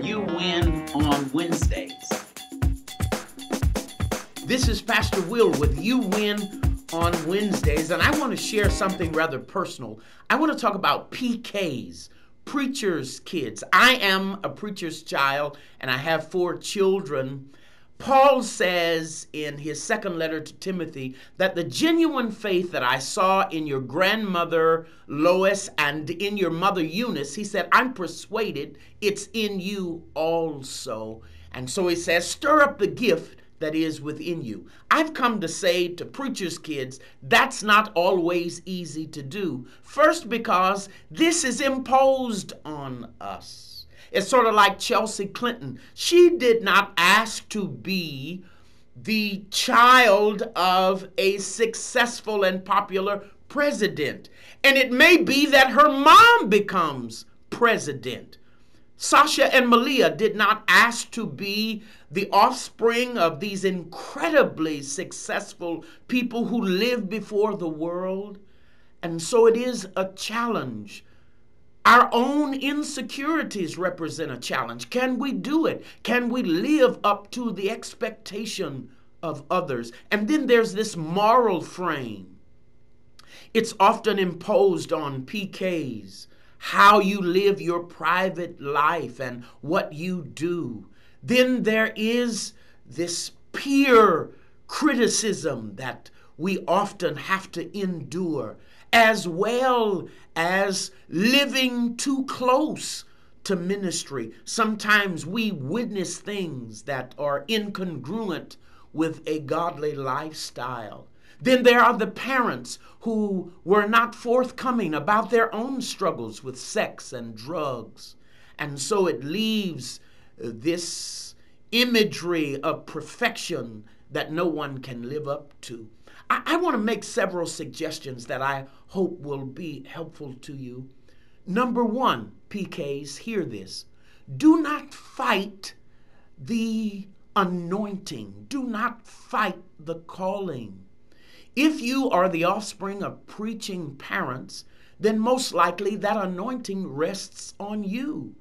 You win on Wednesdays. This is Pastor Will with You Win on Wednesdays, and I want to share something rather personal. I want to talk about PKs, preacher's kids. I am a preacher's child, and I have 4 children. Paul says in his second letter to Timothy that the genuine faith that I saw in your grandmother Lois and in your mother Eunice, he said, I'm persuaded it's in you also. And so he says, stir up the gift that is within you. I've come to say to preachers' kids, that's not always easy to do. First, because this is imposed on us. It's sort of like Chelsea Clinton. She did not ask to be the child of a successful and popular president. And it may be that her mom becomes president. Sasha and Malia did not ask to be the offspring of these incredibly successful people who lived before the world. And so it is a challenge. Our own insecurities represent a challenge. Can we do it? Can we live up to the expectation of others? And then there's this moral frame. It's often imposed on PKs, how you live your private life and what you do. Then there is this peer criticism that we often have to endure, as well as living too close to ministry. Sometimes we witness things that are incongruent with a godly lifestyle. Then there are the parents who were not forthcoming about their own struggles with sex and drugs. And so it leaves this imagery of perfection that no one can live up to. I want to make several suggestions that I hope will be helpful to you. Number 1, PKs, hear this. Do not fight the anointing. Do not fight the calling. If you are the offspring of preaching parents, then most likely that anointing rests on you.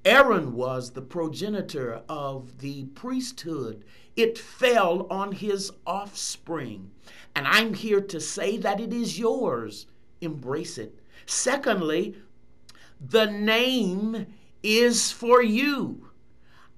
Aaron was the progenitor of the priesthood. It fell on his offspring. And I'm here to say that it is yours. Embrace it. Secondly, the name is for you.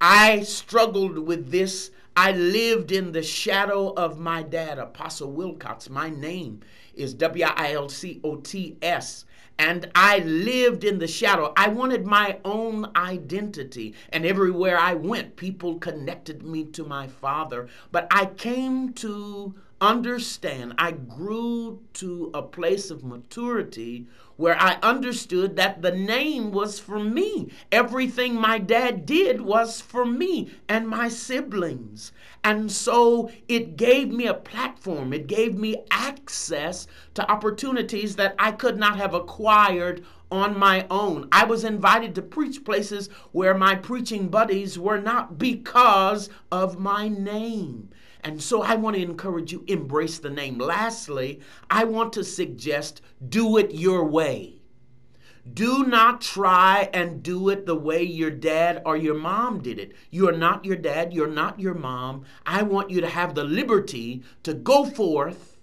I struggled with this. I lived in the shadow of my dad, Pastor Wilcots. My name is Wilcots. And I lived in the shadow. I wanted my own identity. And everywhere I went, people connected me to my father. But I came to understand, I grew to a place of maturity where I understood that the name was for me. Everything my dad did was for me and my siblings. And so it gave me a platform. It gave me access to opportunities that I could not have acquired on my own. I was invited to preach places where my preaching buddies were not because of my name. And so I want to encourage you, embrace the name. Lastly, I want to suggest, do it your way. Do not try and do it the way your dad or your mom did it. You're not your dad. You're not your mom. I want you to have the liberty to go forth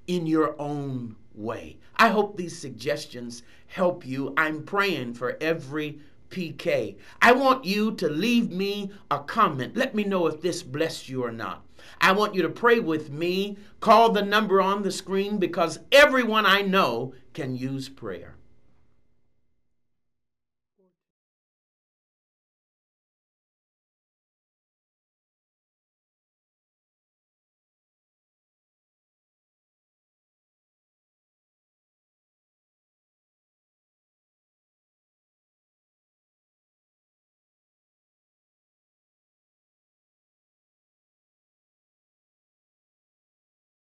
in your own way. I hope these suggestions help you. I'm praying for every PK. I want you to leave me a comment. Let me know if this blessed you or not. I want you to pray with me. Call the number on the screen because everyone I know can use prayer.